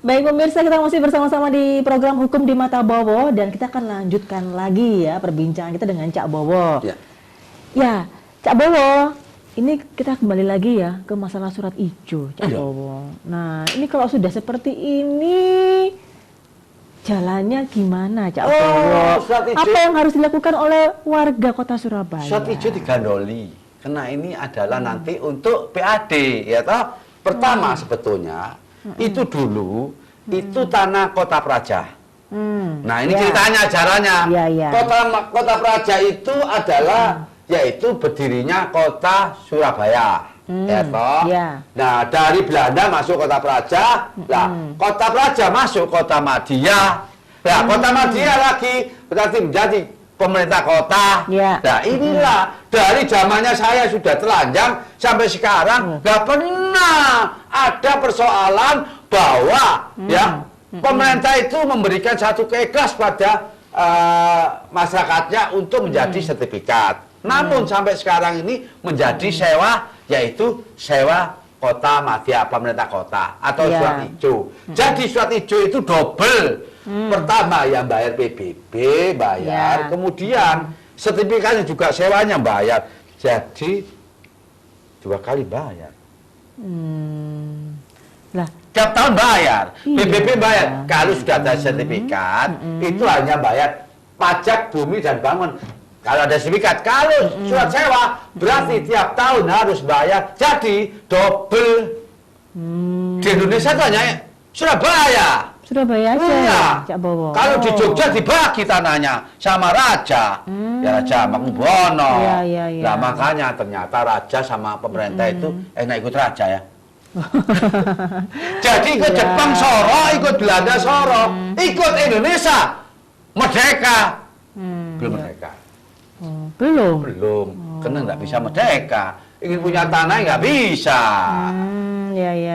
Baik pemirsa, kita masih bersama-sama di program Hukum di Mata Bowo dan kita akan lanjutkan lagi ya perbincangan kita dengan Cak Bowo. Ya, Cak Bowo, ini kita kembali lagi ya ke masalah surat ijo, Cak Bowo. Nah, ini kalau sudah seperti ini jalannya gimana, Cak Bowo? Apa yang harus dilakukan oleh warga Kota Surabaya? Surat ijo digandoli, karena ini adalah nanti untuk PAD, ya toh. Pertama sebetulnya itu dulu itu tanah Kota Praja. Nah ini ceritanya ajarannya. Kota Praja itu adalah yaitu berdirinya Kota Surabaya. Ya toh. Nah dari Belanda masuk Kota Praja. Nah Kota Praja masuk Kota Madia. Nah Kota Madia lagi berarti menjadi pemerintah kota. Nah inilah dari zamannya saya sudah telanjang sampai sekarang nggak pernah ada persoalan bahwa ya pemerintah itu memberikan satu keikhlas pada masyarakatnya untuk menjadi sertifikat. Namun sampai sekarang ini menjadi sewa, yaitu sewa kota Madia, pemerintah kota atau surat ijo. Jadi surat ijo itu double. Pertama yang bayar PBB, bayar, kemudian sertifikatnya juga sewanya bayar. Jadi 2 kali bayar. Lah, tiap tahun bayar, PBB bayar. Kalau sudah ada sertifikat, itu hanya bayar pajak bumi dan bangun. Kalau ada sertifikat, kalau surat sewa, berarti tiap tahun harus bayar. Jadi double. Di Indonesia itu hanya Surabaya. Surabaya aja, Cak Bowo. Kalau di Jogja dibagi tanahnya sama raja, ya Raja Mangkubuwono. Nah makanya ternyata raja sama pemerintah itu enak ikut raja ya. Jadi ikut Jepang Soro, ikut Belanda Soro, ikut Indonesia merdeka. Belum merdeka. Belum. Karena nggak bisa merdeka. Ingin punya tanah nggak bisa.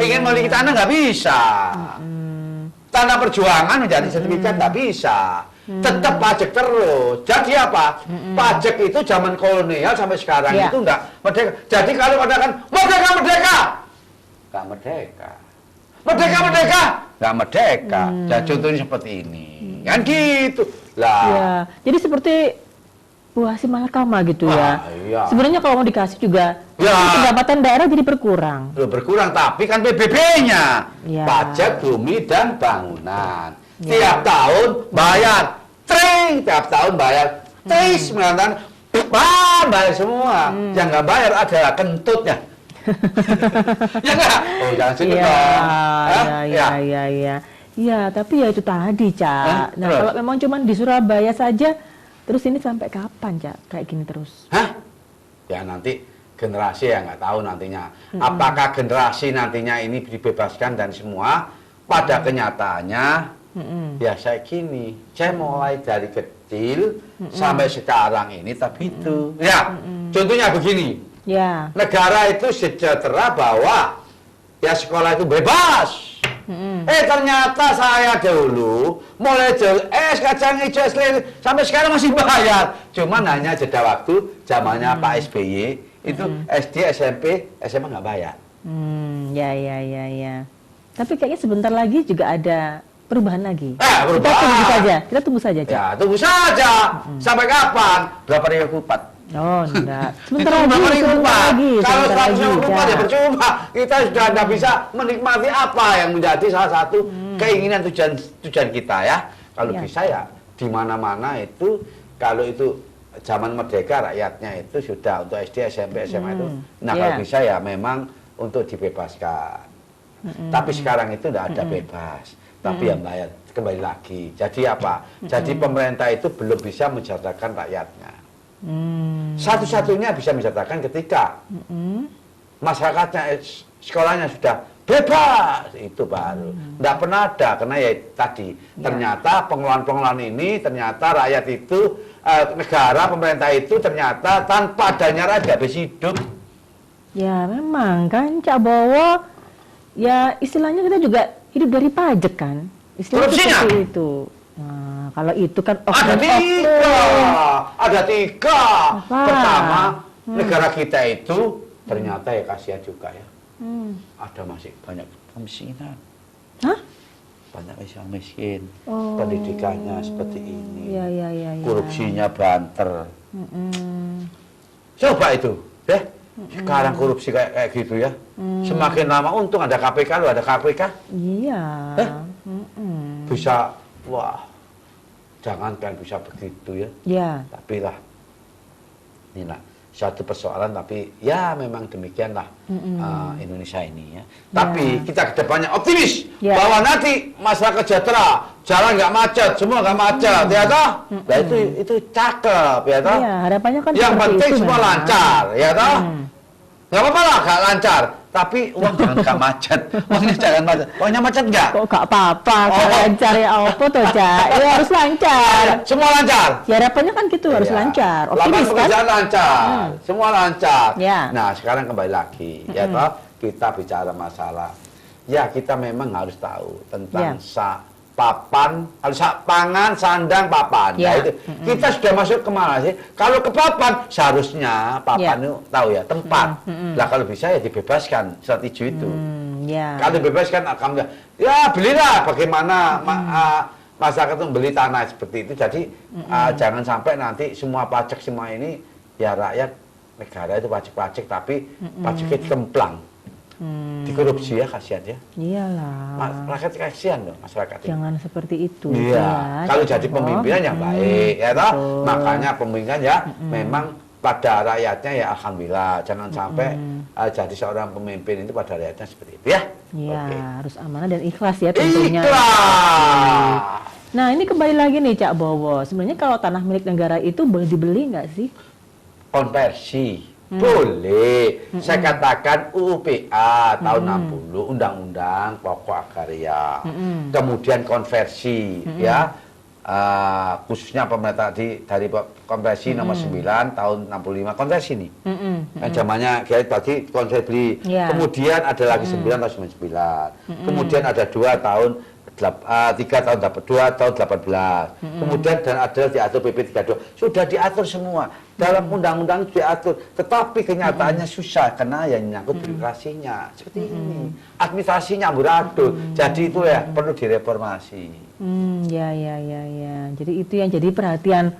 Ingin memiliki tanah nggak bisa. Tanah perjuangan menjadi sertifikat nggak bisa. Tetap pajak terus. Jadi apa? Pajak itu zaman kolonial sampai sekarang itu nggak merdeka. Jadi kalau katakan merdeka, nggak merdeka. Nggak merdeka. Jadi contohnya seperti ini. Kan gitu. Lah. Jadi seperti buah si malakama gitu ya. Sebenarnya kalau mau dikasih juga pendapatan daerah jadi berkurang. Berkurang, tapi kan PBB-nya pajak bumi dan bangunan. Tiap tahun bayar, tiap tahun bayar, bayar semua. Yang nggak bayar adalah kentutnya. Ya nggak? Oh jangan sini dong. Iya, tapi ya itu tadi, Cak. Nah kalau memang cuma di Surabaya saja. Terus ini sampai kapan, Cak? Kayak gini terus? Ya nanti generasi yang nggak tahu nantinya. Apakah generasi nantinya ini dibebaskan dan semua? Pada kenyataannya, ya saya gini. Saya mulai dari kecil sampai sekarang ini, tapi itu. Ya, contohnya begini. Negara itu sejahtera bahwa ya sekolah itu bebas. Ternyata saya dulu mulai kacang hijau sampai sekarang masih bayar. Cuman hanya jeda waktu zamannya Pak SBY itu SD, SMP, SMA nggak bayar. Tapi kayaknya sebentar lagi juga ada perubahan lagi. Kita tunggu saja, Cak. Ya, tunggu saja. Sampai kapan? Berapa ribu kupat? Oh, enggak. Sebentar lagi. Kalau 150 ya percuma. Kita sudah tidak bisa menikmati apa yang menjadi salah satu keinginan tujuan kita ya. Kalau bisa ya di mana-mana itu kalau itu zaman merdeka rakyatnya itu sudah untuk SD, SMP, SMA itu. Nah, kalau bisa ya memang untuk dibebaskan. Tapi sekarang itu tidak ada bebas. Tapi yang bayar kembali lagi. Jadi apa? Jadi pemerintah itu belum bisa mensejahterakan rakyatnya. Satu-satunya bisa mencetakkan ketika masyarakatnya sekolahnya sudah bebas, itu baru. Tidak pernah ada, karena ya tadi ternyata pengelolaan ini ternyata rakyat itu negara pemerintah itu ternyata tanpa adanya raja bisa hidup. Ya memang kan, Cak Bowo, ya istilahnya kita juga hidup dari pajak kan, istilahnya seperti itu. Nah, kalau itu kan ada tiga. Pertama, negara kita itu ternyata ya kasihan juga ya. Ada masih banyak kemiskinan. Hah? banyak yang miskin, pendidikannya seperti ini, ya. korupsinya banter. Coba itu, ya. Sekarang korupsi kayak gitu ya. Semakin lama untung ada KPK, lu ada KPK. Iya. Bisa, wah, jangan kan bisa begitu ya. Ya. Tapi lah, inilah satu persoalan, tapi ya memang demikianlah Indonesia ini ya. Tapi kita kedepannya optimis bahwa nanti masyarakat sejahtera, jalan nggak macet, semua nggak macet, ya toh? Nah itu cakep, ya toh? Iya, harapannya kan yang penting itu, semua lancar, ya toh? Nggak apa-apa lah, nggak lancar. Tapi uang jangan nggak macet, uangnya jangan macet. Uangnya macet nggak? Kok nggak apa-apa, kalau lancar ya apa tuh, Cak? Ya harus lancar. Semua lancar. Ya harapannya kan gitu, harus lancar. Lapangan Optimis kan? pekerjaan lancar, semua lancar. Ya. Nah sekarang kembali lagi, ya toh? Kita bicara masalah. Ya kita memang harus tahu tentang papan, harus pangan, sandang, papan. Ya. Nah, itu kita sudah masuk kemana sih? Kalau ke papan, seharusnya papan itu tahu ya tempat. Lah kalau bisa ya dibebaskan saat hijau itu. Kalau dibebaskan akan ya belilah. Bagaimana masyarakat itu beli tanah seperti itu. Jadi jangan sampai nanti semua pajak semua ini ya rakyat negara itu pajak-pajak tapi pajaknya dikemplang. Dikorupsi ya, kasihan ya. Iyalah. Rakyat kasihan loh masyarakat. Jangan seperti itu. Iya. Kalau jadi pemimpinan yang baik, ya toh. Makanya pemimpinan ya memang pada rakyatnya ya alhamdulillah. Jangan sampai jadi seorang pemimpin itu pada rakyatnya seperti itu ya. Iya, harus amanah dan ikhlas ya tentunya. Ikhlas. Nah ini kembali lagi nih Cak Bowo. Sebenarnya kalau tanah milik negara itu boleh dibeli nggak sih? Konversi. Boleh. Saya katakan UPA tahun 60, Undang-Undang Pokok Agraria. Kemudian konversi ya. Khususnya pemerintah dari konversi nomor 9 tahun 65 konversi nih. Zamannya kayak tadi konversi beli. Kemudian ada lagi 9 tahun 99. Kemudian ada 2 tahun 3 tahun 2 tahun 18. Kemudian dan ada diatur PP 32. Sudah diatur semua. Dalam undang-undang diatur, tetapi kenyataannya susah karena yang menyangkut birokrasinya seperti ini, administrasinya amburadul. Jadi itu ya perlu direformasi. Ya. Jadi itu yang jadi perhatian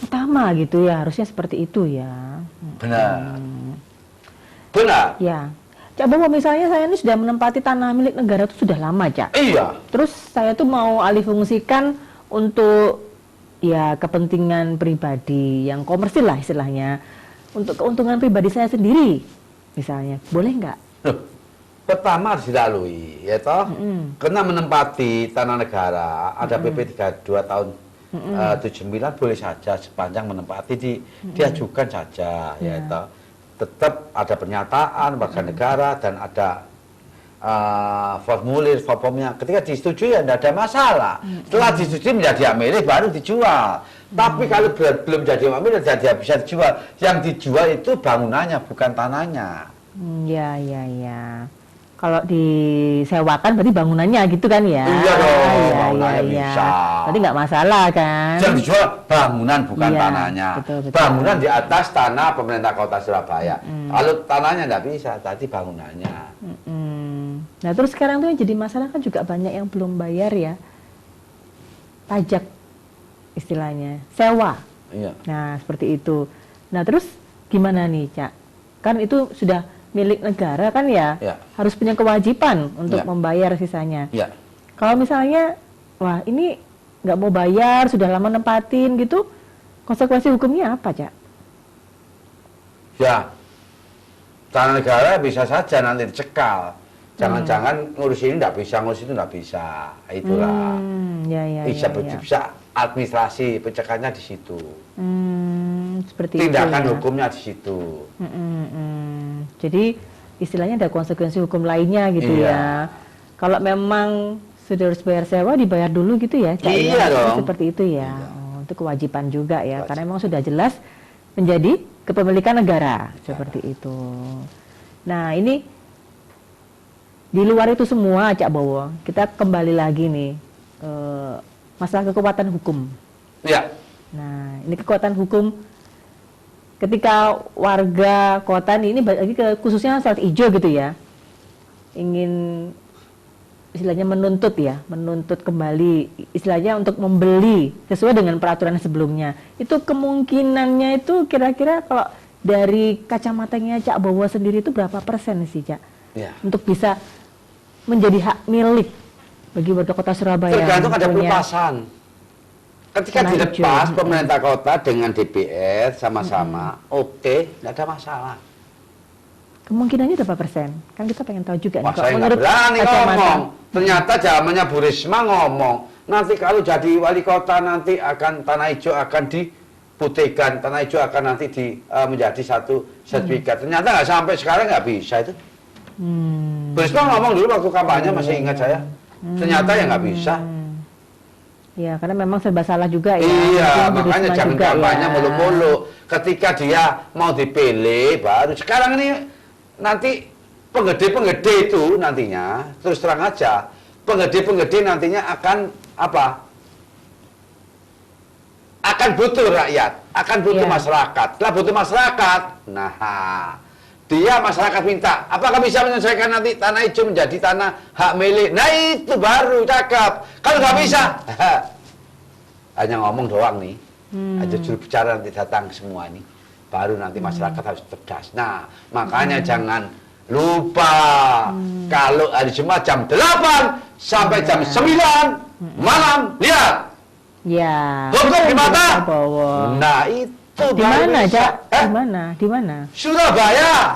utama gitu ya, harusnya seperti itu ya. Benar. Ya. Cak Bowo, misalnya saya ini sudah menempati tanah milik negara itu sudah lama, Cak. Iya. Terus saya tuh mau alih fungsikan untuk ya kepentingan pribadi yang komersil lah istilahnya, untuk keuntungan pribadi saya sendiri misalnya, boleh nggak? Pertama harus dilalui ya toh, karena menempati tanah negara ada PP 32 tahun 79 boleh saja sepanjang menempati diajukan saja ya toh. Tetap ada pernyataan warga negara dan ada formnya. Ketika disetujui ya tidak ada masalah. Setelah disetujui menjadi hak milik baru dijual. Tapi kalau belum jadi hak milik tidak bisa dijual. Yang dijual itu bangunannya bukan tanahnya. Ya. Kalau disewakan berarti bangunannya gitu kan ya? Iya dong, bangunannya bisa. Berarti nggak masalah kan? Yang dijual bangunan bukan tanahnya. Betul. Bangunan di atas tanah pemerintah kota Surabaya. Kalau tanahnya nggak bisa, tadi bangunannya. Nah terus sekarang tuh yang jadi masalah kan juga banyak yang belum bayar ya pajak istilahnya, sewa. Iya. Nah seperti itu. Nah terus gimana nih Cak? Kan itu sudah milik negara kan ya, harus punya kewajiban untuk membayar sisanya. Kalau misalnya, wah ini nggak mau bayar, sudah lama nempatin gitu, konsekuensi hukumnya apa Cak? Ya, tanah negara bisa saja nanti dicekal. Jangan-jangan ngurus ini nggak bisa, ngurus itu nggak bisa. Itulah. Bisa administrasi pencegahannya di situ. Seperti tindakan itu, ya? hukumnya di situ. Jadi istilahnya ada konsekuensi hukum lainnya gitu ya. Kalau memang sudah harus bayar sewa, dibayar dulu gitu ya. Iya dong. Seperti itu ya. Oh, itu kewajiban juga ya. Karena memang sudah jelas menjadi kepemilikan negara seperti itu. Nah ini di luar itu semua Cak Bowo, kita kembali lagi nih masalah kekuatan hukum. Iya. Nah ini kekuatan hukum ketika warga kota ini balik lagi ke khususnya saat hijau gitu ya, ingin istilahnya menuntut kembali, istilahnya untuk membeli sesuai dengan peraturan sebelumnya. Itu kemungkinannya itu kira-kira kalau dari kacamatanya Cak Bowo sendiri itu berapa persen sih, Cak? Ya. Untuk bisa menjadi hak milik bagi warga kota Surabaya. Tergantung ada pelepasan. Ketika dilepas pemerintah kota dengan DPR sama-sama, oke, nggak ada masalah. Kemungkinannya berapa persen? Kan kita pengen tahu juga. Wah, saya nggak berani ngomong. Ternyata zamannya Bu Risma ngomong, nanti kalau jadi wali kota nanti akan tanah hijau akan diputihkan, tanah hijau akan nanti menjadi satu sertifikat. Ternyata nggak sampai sekarang nggak bisa itu. Bu Risma ngomong dulu waktu kampanye, masih ingat saya. Ternyata ya nggak bisa. Ya, karena memang serba salah juga ya. Iya, makanya jangan kampanye mulu-mulu. Ketika dia mau dipilih, baru sekarang ini nanti penggede-penggede itu nantinya, terus terang aja, penggede-penggede nantinya akan apa? Akan butuh rakyat, akan butuh masyarakat. Setelah butuh masyarakat, nah dia masyarakat minta, apakah bisa menyelesaikan nanti tanah hijau menjadi tanah hak milik? Nah itu baru cakep. Kalau nggak bisa, hanya ngomong doang nih, aja juru bicara nanti datang semua ini, baru nanti masyarakat harus cerdas. Nah makanya jangan lupa kalau hari Jumat jam 8 sampai jam 9 malam lihat. Ya. Hukum di mata. Nah itu. Di mana, Cak? Di mana? Surabaya.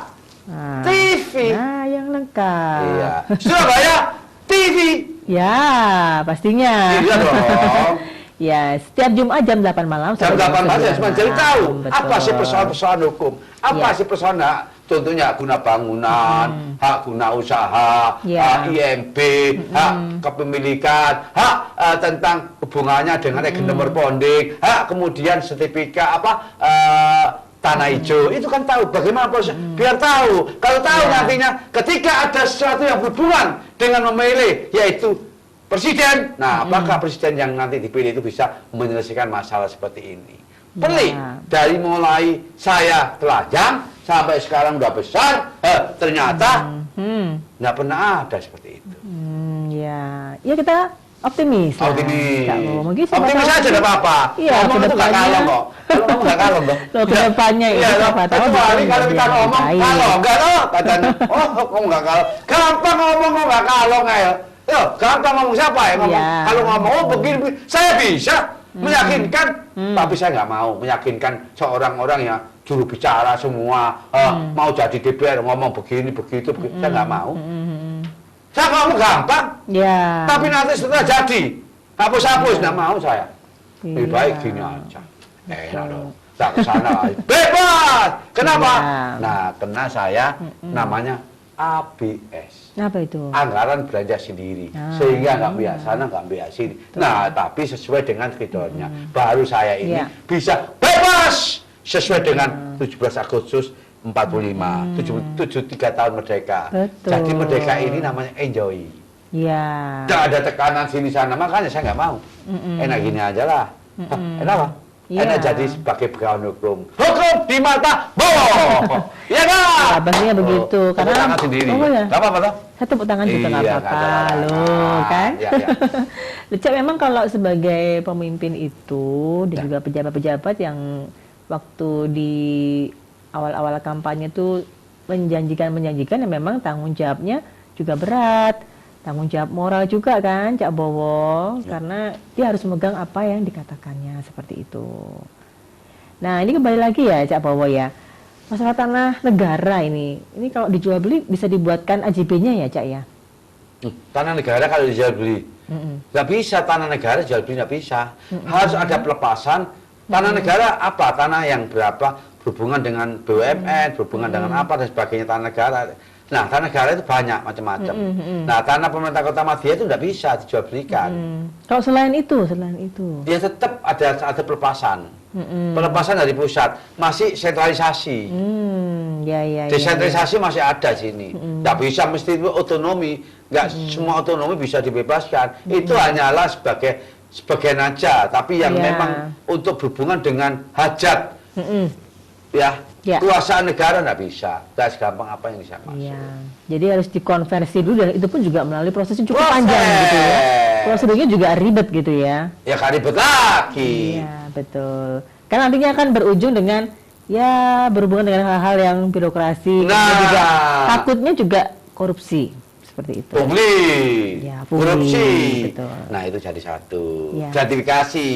TV. Nah, yang lengkap. Iya. Surabaya TV. Ya, pastinya. Iya dong. Ya, setiap Jumat jam 8 malam. Jam 8 malam ya, jadi tahu apa sih persoalan-persoalan hukum, apa sih persoalan hak, contohnya guna bangunan, hak guna usaha, hak IMB, hak kepemilikan, hak tentang hubungannya dengan agent nomor ponding, hak kemudian sertifikat tanah hijau, itu kan tahu bagaimana proses, biar tahu. Kalau tahu nantinya ketika ada sesuatu yang berhubungan dengan memilih, yaitu presiden, nah apakah presiden yang nanti dipilih itu bisa menyelesaikan masalah seperti ini? Pelik, dari mulai saya telanjang sampai sekarang udah besar, ternyata nggak pernah ada seperti itu. Ya kita optimis. Optimis. Optimis aja nggak apa-apa. Iya, ngomong itu nggak kalong kok. Kalau ngomong nggak kalong kok. Loh, ke depannya ya. Kecuali kalau kita ngomong kalong, enggak loh. Katanya, ngomong nggak kalong. Gampang ngomong nggak kalong ayo. Yo, gampang ngomong siapa ya ngomong. Kalau ngomong begini, saya bisa meyakinkan, tapi saya nggak mau meyakinkan seorang orang yang juru bicara semua mau jadi DPR ngomong begini begitu, saya nggak mau. Saya ngomong gampang, tapi nanti setelah jadi hapus-hapus nggak mau saya. Lebih baik gini aja, enak dong. Tak kesana bebas. Kenapa? Nah, karena saya namanya ABS. Apa itu? Anggaran belanja sendiri, sehingga nggak biasa sana, nggak biasa sini. Nah, tapi sesuai dengan kriteria. Baru saya ini bisa bebas sesuai dengan 17 Agustus 45, 73 tahun merdeka. Betul. Jadi merdeka ini namanya enjoy. Iya. Tidak ada tekanan sini sana, makanya saya nggak mau. Enak gini aja lah. Enak apa? Enak jadi sebagai pegawai hukum. Hukum di mata bowo. Iya kan? Pastinya begitu. Karena tangan sendiri. Gak apa-apa toh? Saya tepuk tangan juga nggak apa-apa loh, kan? Lecak memang kalau sebagai pemimpin itu dan juga pejabat-pejabat yang waktu di awal-awal kampanye itu menjanjikan ya memang tanggung jawabnya juga berat. Tanggung jawab moral juga kan Cak Bowo, karena dia harus memegang apa yang dikatakannya seperti itu. Nah ini kembali lagi ya Cak Bowo ya, masalah tanah negara ini kalau dijual beli bisa dibuatkan AJB-nya ya Cak ya? Tanah negara kalau dijual beli, nggak bisa tanah negara jual beli, nggak bisa. Harus ada pelepasan. Tanah negara apa? Tanah yang berapa? Berhubungan dengan BUMN, berhubungan dengan apa dan sebagainya tanah negara. Nah, tanah negara itu banyak macam-macam. Nah, tanah pemerintah Kota Madia itu tidak bisa dijual belikan. Kalau selain itu, dia tetap ada pelepasan. Pelepasan dari pusat, masih sentralisasi. Desentralisasi masih ada sini. Tidak bisa mesti itu otonomi. Nggak semua otonomi bisa dibebaskan. Itu hanyalah sebagian aja. Tapi yang memang untuk berhubungan dengan hajat Ya. Kuasaan negara nggak bisa, nggak segampang apa yang bisa masuk. Iya. Jadi harus dikonversi dulu dan itu pun juga melalui proses yang cukup panjang gitu ya. Prosedurnya juga ribet gitu ya. Ya kan ribet lagi. Iya, betul. Kan nantinya akan berujung dengan ya berhubungan dengan hal-hal yang birokrasi, Nah, juga takutnya juga korupsi seperti itu. Pungli, Ya, pungli, korupsi. betul. Nah itu jadi satu. Ya. Gratifikasi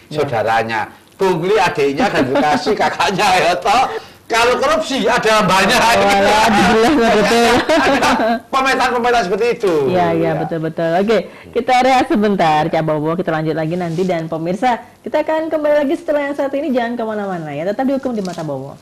Ya. saudaranya. Pungli adiknya, gratifikasi kakaknya ya toh. Kalau korupsi ada banyak. Walah, dibilang betul. Ada pemetaan-pemetaan seperti itu. Iya, iya, betul-betul. Oke, kita rehat sebentar, Cak Bowo. Kita lanjut lagi nanti. Dan pemirsa, kita akan kembali lagi setelah yang satu ini. Jangan kemana-mana ya. Tetap dihukum di Mata Bowo.